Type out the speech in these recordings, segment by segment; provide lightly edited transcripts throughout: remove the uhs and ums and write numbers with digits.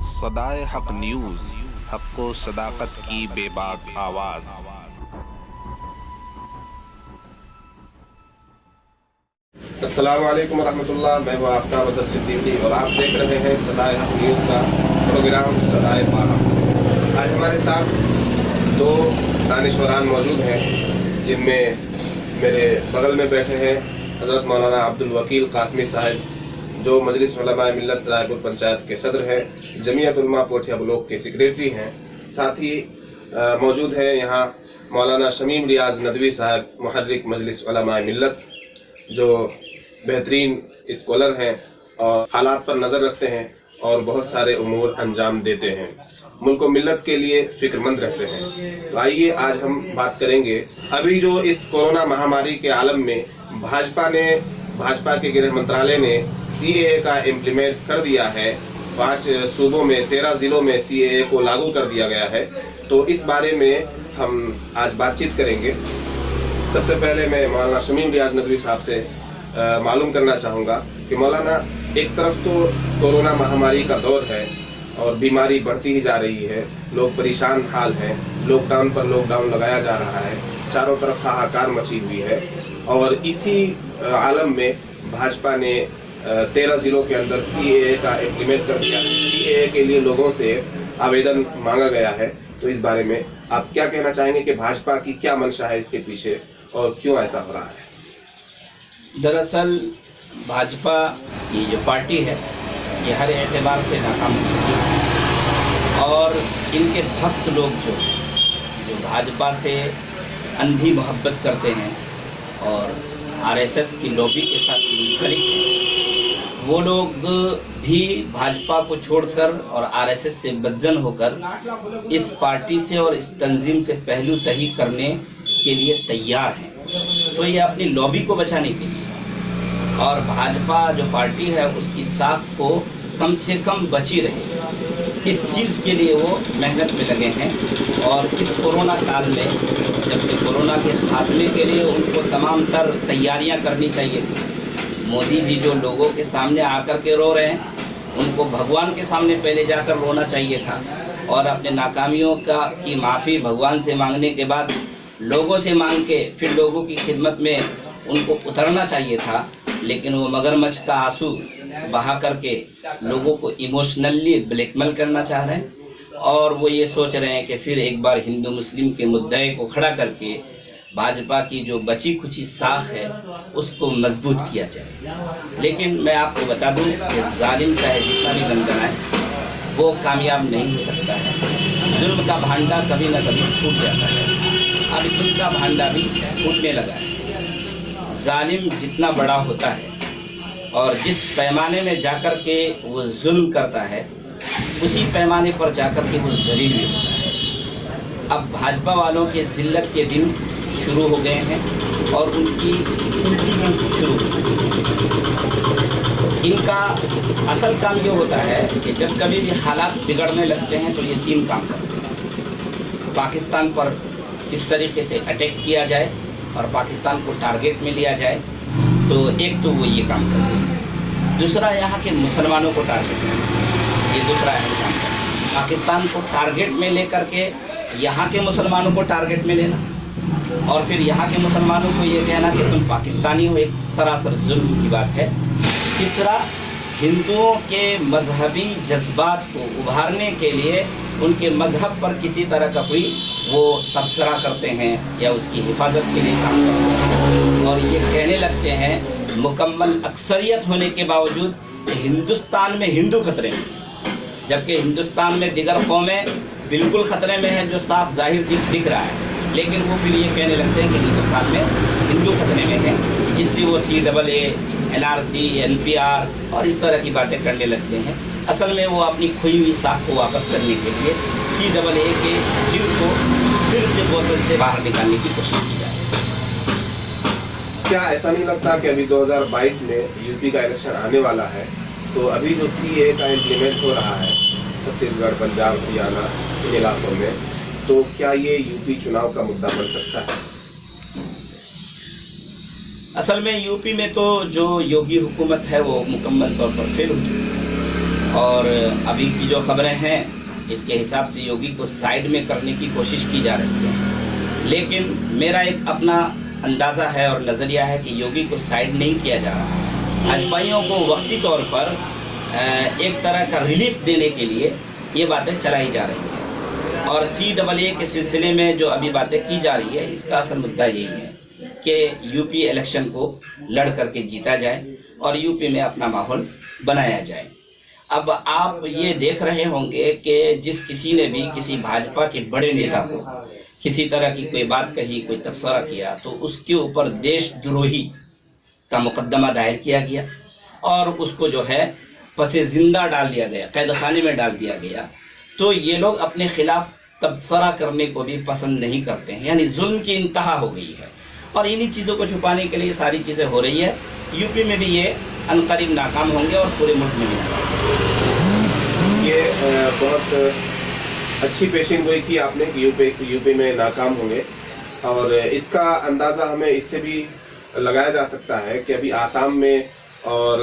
सदाए हक न्यूज़, हक़ व सदाकत की बेबाक आवाज़। अस्सलामु अलैकुम रहमतुल्लाह। मैं वो आफ्ताब अदर सिद्दीकी और आप देख रहे हैं सदाए हक न्यूज़ का प्रोग्राम सदाए पाक। आज हमारे साथ दो दानिशवरान मौजूद हैं, जिनमें मेरे बगल में बैठे हैं हज़रत मौलाना अब्दुल वकील कासमी साहब, जो मजलिस उलमा मिल्लत रायपुर पंचायत के सदर हैं, जमीयत उलमा पोठिया ब्लॉक के सेक्रेटरी हैं। साथ ही मौजूद है यहाँ मौलाना शमीम रियाज नदवी साहब, मुहर्रिक मजलिस उलमा मिल्लत, जो बेहतरीन स्कॉलर हैं और हालात पर नज़र रखते हैं और बहुत सारे उमूर अंजाम देते हैं, मुल्क व मिल्लत के लिए फिक्रमंद रहते हैं। तो आइए आज हम बात करेंगे, अभी जो इस कोरोना महामारी के आलम में भाजपा के गृह मंत्रालय ने सीएए का इम्प्लीमेंट कर दिया है। 5 सूबों में 13 जिलों में सीएए को लागू कर दिया गया है। तो इस बारे में हम आज बातचीत करेंगे। सबसे पहले मैं मौलाना शमीम रियाज नदवी साहब से मालूम करना चाहूँगा कि मौलाना, एक तरफ तो कोरोना महामारी का दौर है और बीमारी बढ़ती ही जा रही है, लोग परेशान हाल हैं, लॉकडाउन पर लॉकडाउन लगाया जा रहा है, चारों तरफ हाहाकार मची हुई है, और इसी आलम में भाजपा ने 13 जिलों के अंदर सीएए का इम्प्लीमेंट कर दिया। सीएए के लिए लोगों से आवेदन मांगा गया है। तो इस बारे में आप क्या कहना चाहेंगे कि भाजपा की क्या मंशा है इसके पीछे और क्यों ऐसा हो रहा है? दरअसल भाजपा की जो पार्टी है ये हर एतबार से नाकाम हो चुकी है, और इनके भक्त लोग जो भाजपा से अंधी मोहब्बत करते हैं और आरएसएस की लॉबी के साथ मुंसलिक हैं, वो लोग भी भाजपा को छोड़कर और आरएसएस से बदजन होकर इस पार्टी से और इस तंजीम से पहलू तही करने के लिए तैयार हैं। तो ये अपनी लॉबी को बचाने के लिए और भाजपा जो पार्टी है उसकी साख को कम से कम बची रहे, इस चीज़ के लिए वो मेहनत में लगे हैं। और इस कोरोना काल में, जबकि कोरोना के खात्मे के लिए उनको तमाम तर तैयारियां करनी चाहिए थी, मोदी जी जो लोगों के सामने आकर के रो रहे हैं, उनको भगवान के सामने पहले जाकर रोना चाहिए था और अपने नाकामियों की माफ़ी भगवान से मांगने के बाद लोगों से मांग के फिर लोगों की खिदमत में उनको उतरना चाहिए था। लेकिन वो मगरमच्छ का आंसू बहा करके लोगों को इमोशनली ब्लैकमेल करना चाह रहे हैं, और वो ये सोच रहे हैं कि फिर एक बार हिंदू मुस्लिम के मुद्दे को खड़ा करके भाजपा की जो बची खुची साख है उसको मजबूत किया जाए। लेकिन मैं आपको बता दूं कि जालिम चाहे जितना भी गंदनाए वो कामयाब नहीं हो सकता है। जुल्म का भांडा कभी न कभी फूट जाता है। अब इनका भांडा भी फूटने लगा है। जालिम जितना बड़ा होता है और जिस पैमाने में जाकर के वो जुल्म करता है, उसी पैमाने पर जाकर के वो जलील भी होता है। अब भाजपा वालों के जिल्लत के दिन शुरू हो गए हैं और उनकी उल्टी गिनती शुरू हो चुकी है। इनका असल काम ये होता है कि जब कभी भी हालात बिगड़ने लगते हैं तो ये 3 काम करते हैं। पाकिस्तान पर किस तरीके से अटैक किया जाए और पाकिस्तान को टारगेट में लिया जाए, तो एक तो वो ये काम करते हैं। दूसरा, यहाँ के मुसलमानों को टारगेट करना, ये दूसरा अहम काम है। पाकिस्तान को टारगेट में लेकर के यहाँ के मुसलमानों को टारगेट में लेना और फिर यहाँ के मुसलमानों को ये कहना कि तुम पाकिस्तानी हो, एक सरासर जुल्म की बात है। तीसरा, हिंदुओं के मजहबी जज्बात को उभारने के लिए उनके मजहब पर किसी तरह का कोई वो तबसरा करते हैं या उसकी हिफाजत के लिए काम करते हैं, और ये कहने लगते हैं मुकम्मल अक्सरियत होने के बावजूद कि हिंदुस्तान में हिंदू खतरे में, जबकि हिंदुस्तान में दिगर कौमें बिल्कुल खतरे में हैं, जो साफ जाहिर दिख रहा है। लेकिन वो फिर ये कहने लगते हैं कि हिंदुस्तान में हिंदू खतरे में है, इसलिए वो CAA, NRC, NPR और इस तरह की बातें करने लगते हैं। असल में वो अपनी खोई हुई साख को वापस करने के लिए CAA के जीव को फिर से बोतल से बाहर निकालने की कोशिश की जाए। क्या ऐसा नहीं लगता कि अभी 2022 में यूपी का इलेक्शन आने वाला है, तो अभी जो सीएए का इम्प्लीमेंट हो रहा है छत्तीसगढ़, पंजाब, हरियाणा इन इलाकों में, तो क्या ये यूपी चुनाव का मुद्दा बन सकता है? असल में यूपी में तो जो योगी हुकूमत है वो मुकम्मल तौर पर फेल हो चुकी है। और अभी की जो खबरें हैं इसके हिसाब से योगी को साइड में करने की कोशिश की जा रही है, लेकिन मेरा एक अपना अंदाज़ा है और नज़रिया है कि योगी को साइड नहीं किया जा रहा। भाजपाइयों को वक्ती तौर पर एक तरह का रिलीफ देने के लिए ये बातें चलाई जा रही हैं। और CAA के सिलसिले में जो अभी बातें की जा रही है, इसका असल मुद्दा यही है कि यूपी इलेक्शन को लड़ करके जीता जाए और यूपी में अपना माहौल बनाया जाए। अब आप ये देख रहे होंगे कि जिस किसी ने भी किसी भाजपा के बड़े नेता को किसी तरह की कोई बात कही, कोई तबसरा किया, तो उसके ऊपर देशद्रोही का मुकदमा दायर किया गया और उसको जो है पसे जिंदा डाल दिया गया, कैद खाने में डाल दिया गया। तो ये लोग अपने खिलाफ तबसरा करने को भी पसंद नहीं करते हैं, यानी जुल्म की इंतहा हो गई है और इन्हीं चीज़ों को छुपाने के लिए सारी चीज़ें हो रही है। यूपी में भी ये अनकरीब नाकाम होंगे और पूरे मुल्क में भी नाकाम। ये बहुत अच्छी पेशिन गोई की आपने, यूपी में नाकाम होंगे और इसका अंदाज़ा हमें इससे भी लगाया जा सकता है कि अभी आसाम में और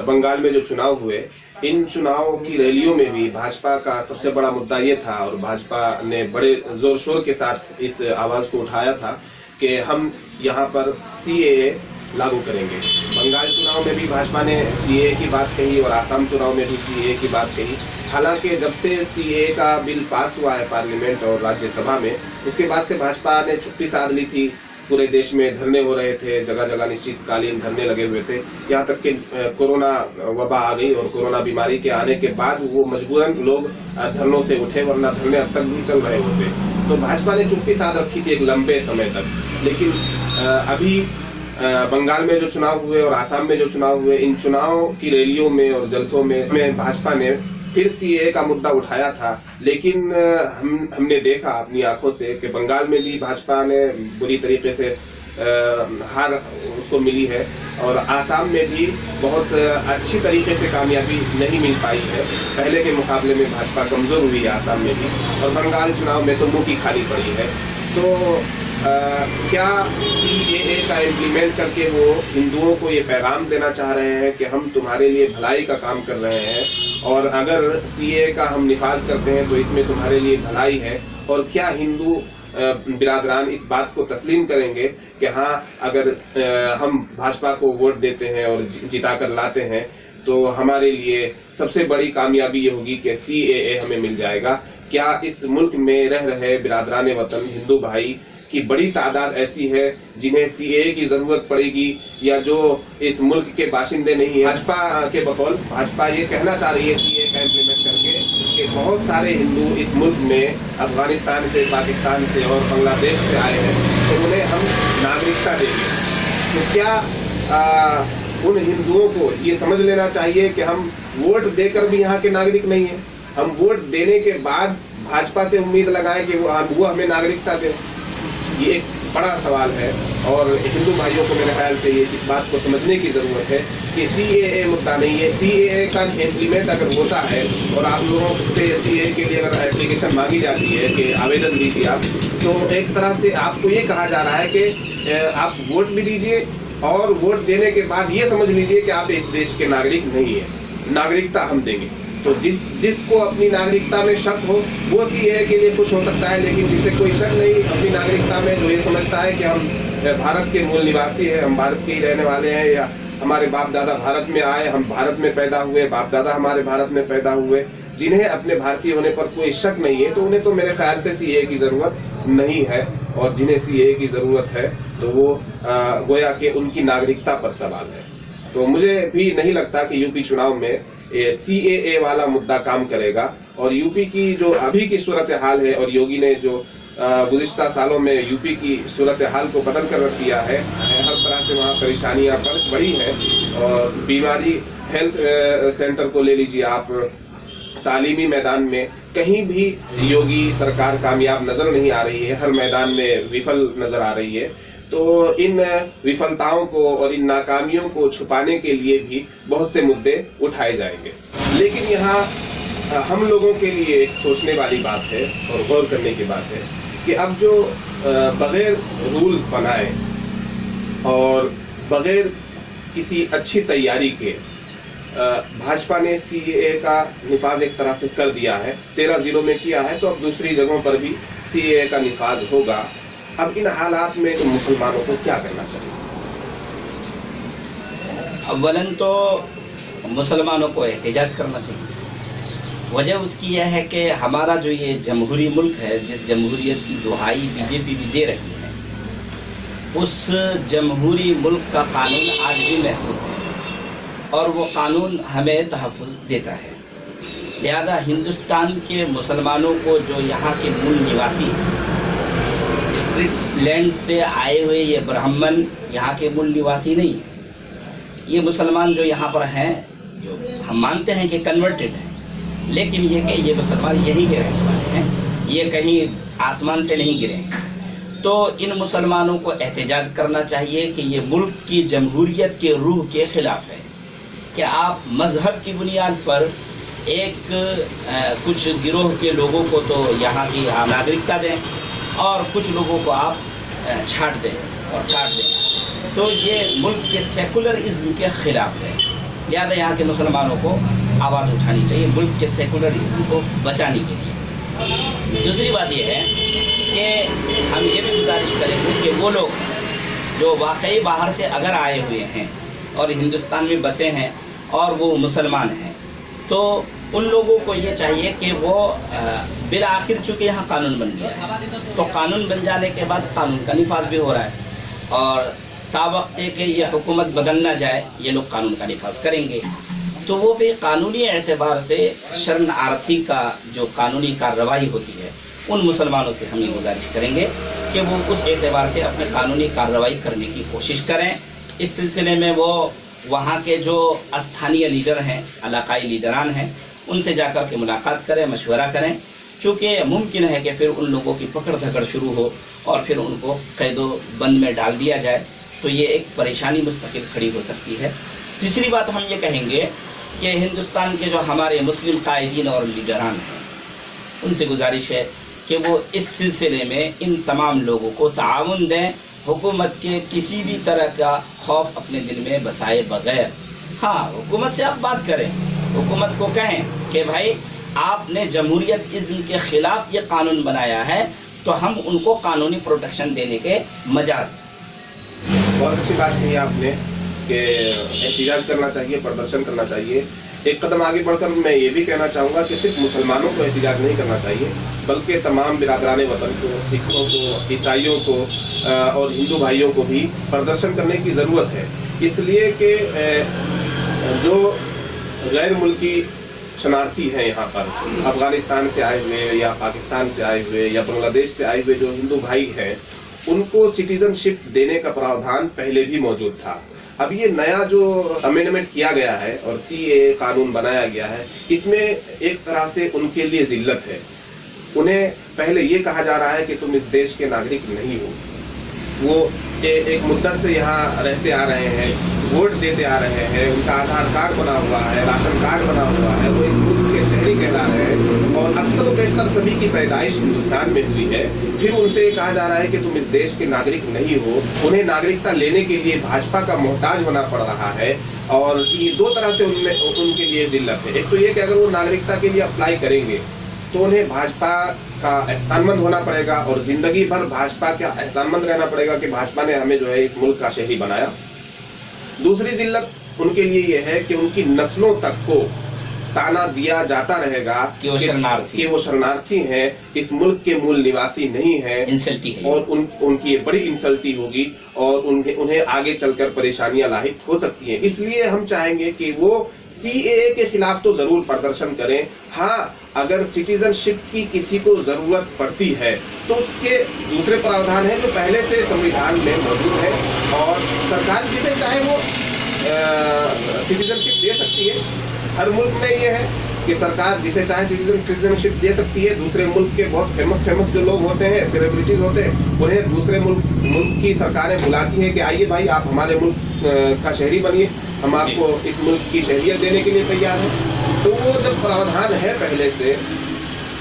बंगाल में जो चुनाव हुए, इन चुनाव की रैलियों में भी भाजपा का सबसे बड़ा मुद्दा ये था और भाजपा ने बड़े जोर शोर के साथ इस आवाज़ को उठाया था कि हम यहाँ पर CAA लागू करेंगे। बंगाल चुनाव में भी भाजपा ने CAA की बात कही और आसाम चुनाव में भी CAA की बात कही। हालांकि जब से CAA का बिल पास हुआ है पार्लियामेंट और राज्यसभा में, उसके बाद से भाजपा ने चुप्पी साध ली थी। पूरे देश में धरने हो रहे थे, जगह जगह निश्चितकालीन धरने लगे हुए थे, यहाँ तक कि कोरोना वबा आ गई और कोरोना बीमारी के आने के बाद वो मजबूरन लोग धरनों से उठे, वरना धरने अब तक भी चल रहे होते। तो भाजपा ने चुप्पी साध रखी थी एक लंबे समय तक। लेकिन अभी बंगाल में जो चुनाव हुए और आसाम में जो चुनाव हुए, इन चुनाव की रैलियों में और जलसों में भाजपा ने फिर CAA का मुद्दा उठाया था। लेकिन हमने देखा अपनी आंखों से कि बंगाल में भी भाजपा ने बुरी तरीके से हार उसको मिली है और आसाम में भी बहुत अच्छी तरीके से कामयाबी नहीं मिल पाई है। पहले के मुकाबले में भाजपा कमजोर हुई है आसाम में भी और बंगाल चुनाव में तो मुंह की खाली पड़ी है। तो क्या CAA का इम्प्लीमेंट करके वो हिंदुओं को ये पैगाम देना चाह रहे हैं कि हम तुम्हारे लिए भलाई का काम कर रहे हैं और अगर CAA का हम निफाज करते हैं तो इसमें तुम्हारे लिए भलाई है? और क्या हिंदू बिरादरान इस बात को तस्लीम करेंगे कि हाँ, अगर हम भाजपा को वोट देते हैं और जिता कर लाते हैं तो हमारे लिए सबसे बड़ी कामयाबी ये होगी कि CAA हमें मिल जाएगा? क्या इस मुल्क में रह रहे बिरादरान वतन हिंदू भाई की बड़ी तादाद ऐसी है जिन्हें CAA की जरूरत पड़ेगी या जो इस मुल्क के बाशिंदे नहीं है? भाजपा के बकौल भाजपा ये कहना चाह रही है CAA का इम्प्लीमेंट करके कि बहुत सारे हिंदू इस मुल्क में अफगानिस्तान से, पाकिस्तान से और बांग्लादेश से आए हैं, तो उन्हें हम नागरिकता देंगे। तो क्या उन हिंदुओं को ये समझ लेना चाहिए कि हम वोट देकर भी यहाँ के नागरिक नहीं है? हम वोट देने के बाद भाजपा से उम्मीद लगाएं कि वो हमें नागरिकता दे? ये एक बड़ा सवाल है और हिंदू भाइयों को मेरे ख्याल से ये इस बात को समझने की जरूरत है कि CAA मुद्दा नहीं है। CAA का इम्प्लीमेंट अगर होता है और आप लोगों से CAA के लिए अगर एप्लीकेशन मांगी जाती है कि आवेदन दीजिए आप, तो एक तरह से आपको ये कहा जा रहा है कि आप वोट भी दीजिए और वोट देने के बाद ये समझ लीजिए कि आप इस देश के नागरिक नहीं है, नागरिकता हम देंगे। तो जिसको अपनी नागरिकता में शक हो वो CAA के लिए खुश हो सकता है, लेकिन जिसे कोई शक नहीं अपनी नागरिकता में, जो ये समझता है कि हम भारत के मूल निवासी हैं, हम भारत के ही रहने वाले हैं, या हमारे बाप दादा भारत में आए, हम भारत में पैदा हुए, बाप दादा हमारे भारत में पैदा हुए, जिन्हें अपने भारतीय होने पर कोई शक नहीं है, तो उन्हें तो मेरे ख्याल से CAA की जरूरत नहीं है। और जिन्हें CAA की जरूरत है तो वो गोया के उनकी नागरिकता पर सवाल है। तो मुझे भी नहीं लगता कि यूपी चुनाव में CAA वाला मुद्दा काम करेगा। और यूपी की जो अभी की सूरत हाल है और योगी ने जो गुज़िश्ता सालों में यूपी की सूरत हाल को बदल कर रख दिया है, हर तरह से वहाँ परेशानियाँ बढ़ी हैं और बीमारी, हेल्थ सेंटर को ले लीजिए आप, तालीमी मैदान में कहीं भी योगी सरकार कामयाब नजर नहीं आ रही है, हर मैदान में विफल नजर आ रही है। तो इन विफलताओं को और इन नाकामियों को छुपाने के लिए भी बहुत से मुद्दे उठाए जाएंगे। लेकिन यहाँ हम लोगों के लिए एक सोचने वाली बात है और गौर करने की बात है कि अब जो बगैर रूल्स बनाए और बगैर किसी अच्छी तैयारी के भाजपा ने सीएए का निफाज एक तरह से कर दिया है, 13 जिलों में किया है, तो अब दूसरी जगहों पर भी सीएए का निफाज होगा। अब इन हालात में तो मुसलमानों को क्या करना चाहिए? अव्वलन तो मुसलमानों को एहतजाज करना चाहिए। वजह उसकी यह है कि हमारा जो ये जमहूरी मुल्क है, जिस जमहूरियत की दुहाई बीजेपी भी दे रही है, उस जमहूरी मुल्क का कानून आज भी महफूज है और वो कानून हमें तहफ़्फ़ुज़ देता है। लिहाजा हिंदुस्तान के मुसलमानों को, जो यहाँ के मूल निवासी स्ट्रीट लैंड से आए हुए ये ब्राह्मण यहाँ के मूल निवासी नहीं है। ये मुसलमान जो यहाँ पर हैं, जो हम मानते हैं कि कन्वर्टेड हैं, लेकिन ये कि ये मुसलमान यहीं के रहने वाले हैं, ये कहीं आसमान से नहीं गिरे हैं। तो इन मुसलमानों को एहतजाज करना चाहिए कि ये मुल्क की जमहूरियत के रूह के ख़िलाफ़ है कि आप मज़हब की बुनियाद पर कुछ गिरोह के लोगों को तो यहाँ की नागरिकता दें और कुछ लोगों को आप छाट दें और काट दें। तो ये मुल्क के सेकुलरिज्म के ख़िलाफ़ है। लिहाजा यहाँ के मुसलमानों को आवाज़ उठानी चाहिए मुल्क के सेकुलरिज्म को बचाने के लिए। दूसरी बात यह है कि हम ये भी गुजारिश करेंगे कि वो लोग जो वाकई बाहर से अगर आए हुए हैं और हिंदुस्तान में बसे हैं और वो मुसलमान हैं, तो उन लोगों को ये चाहिए कि वो बिल आखिर चूँकि यहाँ कानून बन गया है, तो कानून बन जाने के बाद कानून का निफाज भी हो रहा है और तावक्त के ये हुकूमत बदल ना जाए, ये लोग कानून का निफाज करेंगे, तो वो भी कानूनी एतबार से शरणार्थी का जो कानूनी कार्रवाई होती है, उन मुसलमानों से हम ये गुजारिश करेंगे कि वो उस एतबार से अपने कानूनी कार्रवाई करने की कोशिश करें। इस सिलसिले में वो वहाँ के जो स्थानीय लीडर हैं, इलाकाई लीडरान हैं, उनसे जाकर के मुलाकात करें, मशवरा करें, चूँकि मुमकिन है कि फिर उन लोगों की पकड़ धकड़ शुरू हो और फिर उनको कैदो बंद में डाल दिया जाए, तो ये एक परेशानी मुस्तकिल खड़ी हो सकती है। तीसरी बात हम ये कहेंगे कि हिंदुस्तान के जो हमारे मुस्लिम कायदीन और लीडरान हैं, उनसे गुजारिश है कि वो इस सिलसिले में इन तमाम लोगों को ताउन दें, हुकूमत के किसी भी तरह का खौफ अपने दिल में बसाए बगैर। हाँ, हुकूमत से आप बात करें, हुकूमत को कहें कि भाई आपने जमहूरियत इज़्म के ख़िलाफ़ ये कानून बनाया है, तो हम उनको कानूनी प्रोटेक्शन देने के मजाज। बहुत अच्छी बात कही आपने कि एहतजाज करना चाहिए, प्रदर्शन करना चाहिए। एक कदम आगे बढ़कर मैं ये भी कहना चाहूँगा कि सिर्फ मुसलमानों को एहतजाज नहीं करना चाहिए, बल्कि तमाम बिरादरान वतन को, सिखों को, ईसाइयों को और हिंदू भाइयों को भी प्रदर्शन करने की ज़रूरत है। इसलिए कि जो गैर मुल्की शरणार्थी हैं यहाँ पर, अफगानिस्तान से आए हुए या पाकिस्तान से आए हुए या बांग्लादेश से आए हुए जो हिंदू भाई हैं, उनको सिटीजनशिप देने का प्रावधान पहले भी मौजूद था। अब ये नया जो अमेंडमेंट किया गया है और सीएए कानून बनाया गया है, इसमें एक तरह से उनके लिए जिल्लत है। उन्हें पहले ये कहा जा रहा है कि तुम इस देश के नागरिक नहीं हो। वो एक मुद्दत से यहाँ रहते आ रहे हैं, वोट देते आ रहे हैं, उनका आधार कार्ड बना हुआ है, राशन कार्ड बना हुआ है, वो इस मुल्क के शहरी कहला रहे हैं और अक्सर बेशतर सभी की पैदाइश हिंदुस्तान में हुई है। फिर उनसे कहा जा रहा है कि तुम इस देश के नागरिक नहीं हो। उन्हें नागरिकता लेने के लिए भाजपा का मोहताज होना पड़ रहा है और ये दो तरह से उनके लिए जिल्लत है। एक तो ये कि अगर वो नागरिकता के लिए अप्लाई करेंगे तो उन्हें भाजपा का एहसानमंद होना पड़ेगा और जिंदगी भर भाजपा का एहसानमंद रहना पड़ेगा कि भाजपा ने हमें जो है इस मुल्क का शहरी बनाया। दूसरी जिल्लत उनके लिए ये है कि उनकी नस्लों तक को ताना दिया जाता रहेगा कि वो शरणार्थी हैं, इस मुल्क के मूल निवासी नहीं हैं, इंसल्टी है और उनकी ये बड़ी इंसल्टी होगी और उन्हें आगे चलकर परेशानियां लाहिक हो सकती हैं। इसलिए हम चाहेंगे कि वो सीएए के खिलाफ तो जरूर प्रदर्शन करें। हाँ, अगर सिटीजनशिप की किसी को जरूरत पड़ती है तो उसके दूसरे प्रावधान है जो पहले से संविधान में मौजूद है और सरकार जिसे चाहे वो सिटीजनशिप दे सकती है। हर मुल्क में ये है कि सरकार जिसे चाहे सिटीजनशिप दे सकती है। दूसरे मुल्क के बहुत फेमस जो लोग होते हैं, सेलिब्रिटीज होते हैं, उन्हें दूसरे मुल्क की सरकारें बुलाती हैं कि आइए भाई आप हमारे मुल्क का शहरी बनिए, हम आपको इस मुल्क की शहरियत देने के लिए तैयार हैं। तो वो जब प्रावधान है पहले से,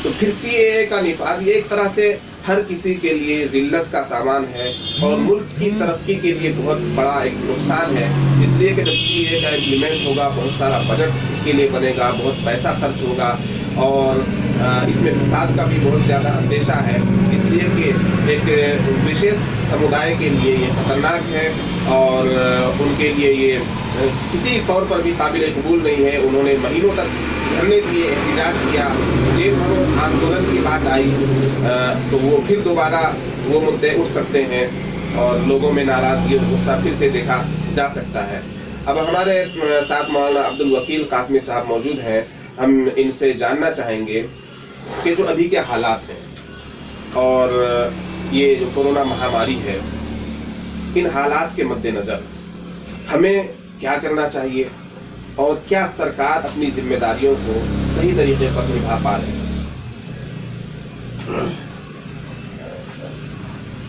तो फिर सीएए का निफाज ये एक तरह से हर किसी के लिए जिल्लत का सामान है और मुल्क की तरक्की के लिए बहुत बड़ा एक नुकसान है। इसलिए कि जब CAA का इम्प्लीमेंट होगा, बहुत सारा बजट इसके लिए बनेगा, बहुत पैसा खर्च होगा और इसमें फसाद का भी बहुत ज़्यादा अंदेशा है। इसलिए कि एक विशेष समुदाय के लिए ये खतरनाक है और उनके लिए ये किसी तौर पर भी काबिल कबूल नहीं है। उन्होंने महीनों तक धरने दिए, एहतजाज किया, जेल भरो आंदोलन की बात आई तो वो फिर दोबारा वो मुद्दे उठ सकते हैं और लोगों में नाराजगी और गुस्सा फिर से देखा जा सकता है। अब हमारे साथ मौलाना अब्दुल वकील कासमी साहब मौजूद हैं। हम इनसे जानना चाहेंगे कि जो अभी के हालात हैं और ये जो कोरोना महामारी है, इन हालात के मद्देनजर हमें क्या करना चाहिए और क्या सरकार अपनी जिम्मेदारियों को सही तरीके पर निभा पा रही है?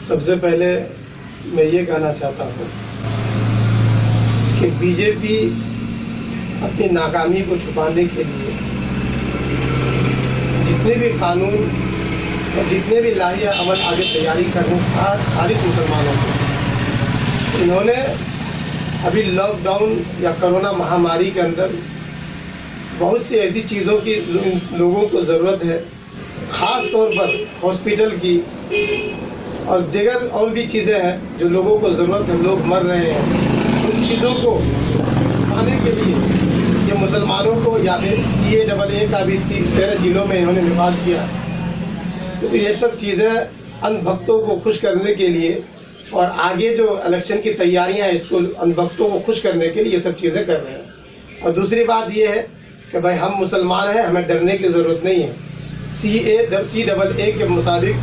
सबसे पहले मैं ये कहना चाहता हूँ कि बीजेपी अपनी नाकामी को छुपाने के लिए जितने भी कानून और जितने भी लाहिया अमल आगे तैयारी कर रहे हैं 40 मुसलमानों को, इन्होंने अभी लॉकडाउन या कोरोना महामारी के अंदर बहुत सी ऐसी चीज़ों की लोगों को ज़रूरत है, ख़ास तौर पर हॉस्पिटल की और दीगर और भी चीज़ें हैं जो लोगों को ज़रूरत है, लोग मर रहे हैं। उन चीज़ों को पाने के लिए ये मुसलमानों को या फिर CAA का भी 13 जिलों में इन्होंने निफाज किया। तो ये सब चीज़ें अंधभक्तों को खुश करने के लिए और आगे जो इलेक्शन की तैयारियां हैं इसको अंधभक्तों को खुश करने के लिए ये सब चीज़ें कर रहे हैं। और दूसरी बात ये है कि भाई हम मुसलमान हैं, हमें डरने की ज़रूरत नहीं है। CAA के मुताबिक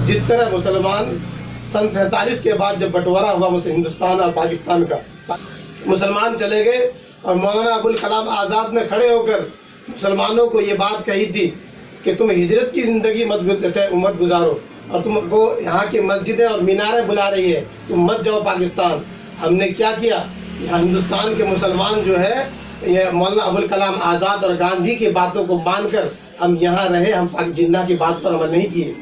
जिस तरह मुसलमान सन 47 के बाद जब बंटवारा हुआ हिंदुस्तान और पाकिस्तान का, मुसलमान चले गए और मौलाना अबुल कलाम आज़ाद ने खड़े होकर मुसलमानों को ये बात कही थी कि तुम हिजरत की ज़िंदगी मत गुजारो और तुमको यहाँ की मस्जिदें और मीनारें बुला रही है, तुम मत जाओ पाकिस्तान। हमने क्या किया, यहाँ हिंदुस्तान के मुसलमान जो है ये मौलाना अबुल कलाम आज़ाद और गांधी की बातों को मानकर हम यहाँ रहे, हम पाक जिन्ना की बात पर अमल नहीं किए।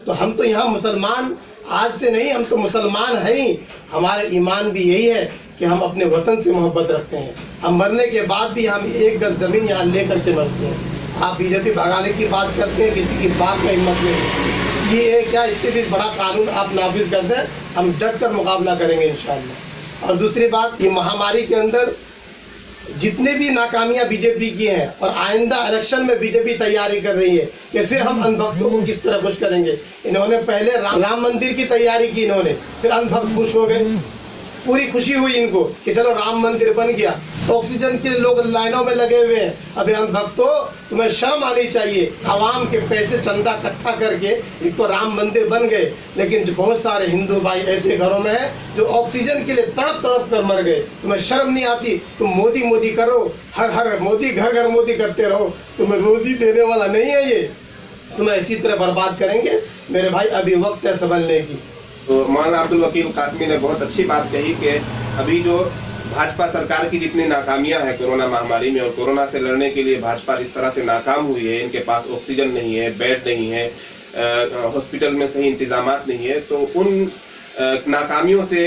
तो हम तो यहाँ मुसलमान आज से नहीं, हम तो मुसलमान हैं ही। हमारा ईमान भी यही है कि हम अपने वतन से मोहब्बत रखते हैं। हम मरने के बाद भी हम एक गज ज़मीन यहाँ ले करके मरते हैं। आप बीजेपी भगाने की बात करते हैं, किसी की बात का हिम्मत नहीं। CAA क्या, इससे भी बड़ा कानून आप नाफिज कर दें, हम डट कर मुकाबला करेंगे इंशाअल्लाह। और दूसरी बात, ये महामारी के अंदर जितने भी नाकामियां बीजेपी की हैं और आइंदा इलेक्शन में बीजेपी तैयारी कर रही है कि फिर हम अंधभक्तों को किस तरह खुश करेंगे। इन्होंने पहले राम मंदिर की तैयारी की, इन्होंने फिर अंधभक्त खुश हो गए, पूरी खुशी हुई इनको कि चलो राम मंदिर बन गया, ऑक्सीजन के लोग लाइनों में लगे हुए हैं। अभी अंधभक्तों, तुम्हें शर्म आनी चाहिए, आवाम के पैसे चंदा इकट्ठा करके एक तो राम मंदिर बन गए, लेकिन जो बहुत सारे हिंदू भाई ऐसे घरों में हैं जो ऑक्सीजन के लिए तड़प तड़प कर मर गए। तुम्हें शर्म नहीं आती? तुम मोदी मोदी करो, हर हर मोदी, घर घर मोदी करते रहो, तुम्हें रोजी देने वाला नहीं है ये, तुम्हें इसी तरह बर्बाद करेंगे। मेरे भाई अभी वक्त है संभलने की। तो मौलाना अब्दुल वकील कासमी ने बहुत अच्छी बात कही कि अभी जो भाजपा सरकार की जितनी नाकामियां हैं कोरोना महामारी में और कोरोना से लड़ने के लिए भाजपा इस तरह से नाकाम हुई है, इनके पास ऑक्सीजन नहीं है, बेड नहीं है, हॉस्पिटल में सही इंतजामात नहीं है, तो उन नाकामियों से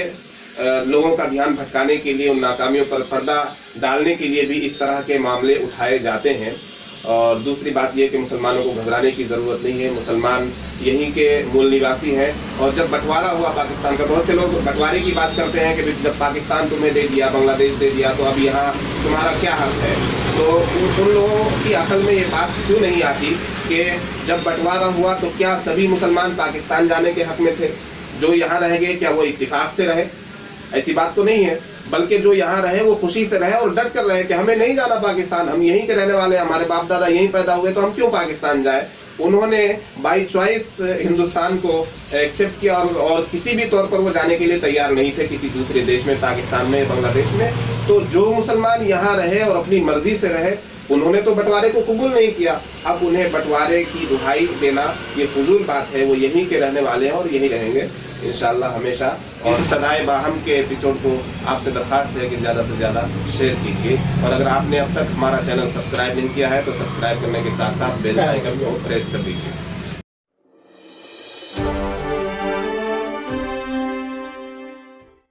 लोगों का ध्यान भटकाने के लिए, उन नाकामियों पर पर्दा डालने के लिए भी इस तरह के मामले उठाए जाते हैं। और दूसरी बात यह कि मुसलमानों को घबराने की ज़रूरत नहीं है, मुसलमान यहीं के मूल निवासी हैं। और जब बंटवारा हुआ पाकिस्तान का, बहुत से लोग बंटवारे की बात करते हैं कि जब पाकिस्तान तुम्हें दे दिया, बांग्लादेश दे दिया, तो अब यहाँ तुम्हारा क्या हक है। तो उन लोगों की अकल में ये बात क्यों नहीं आती कि जब बंटवारा हुआ तो क्या सभी मुसलमान पाकिस्तान जाने के हक में थे? जो यहाँ रह गए क्या वो इत्तेफाक से रहे? ऐसी बात तो नहीं है, बल्कि जो यहाँ रहे वो खुशी से रहे और डट कर रहे कि हमें नहीं जाना पाकिस्तान, हम यहीं के रहने वाले, हमारे बाप दादा यहीं पैदा हुए, तो हम क्यों पाकिस्तान जाए। उन्होंने बाई चॉइस हिंदुस्तान को एक्सेप्ट किया और किसी भी तौर पर वो जाने के लिए तैयार नहीं थे किसी दूसरे देश में, पाकिस्तान में, बांग्लादेश में। तो जो मुसलमान यहाँ रहे और अपनी मर्जी से रहे, उन्होंने तो बंटवारे को कबूल नहीं किया। अब उन्हें बंटवारे की दुहाई देना ये फजूल बात है। वो यहीं के रहने वाले हैं और यहीं रहेंगे इंशाअल्लाह हमेशा। और सदाए बाहम के एपिसोड को आपसे दरखास्त है कि ज़्यादा से ज़्यादा शेयर कीजिए। और अगर आपने अब तक हमारा चैनल सब्सक्राइब नहीं किया है तो सब्सक्राइब करने के साथ साथ बेल आइकन को प्रेस कर दीजिए।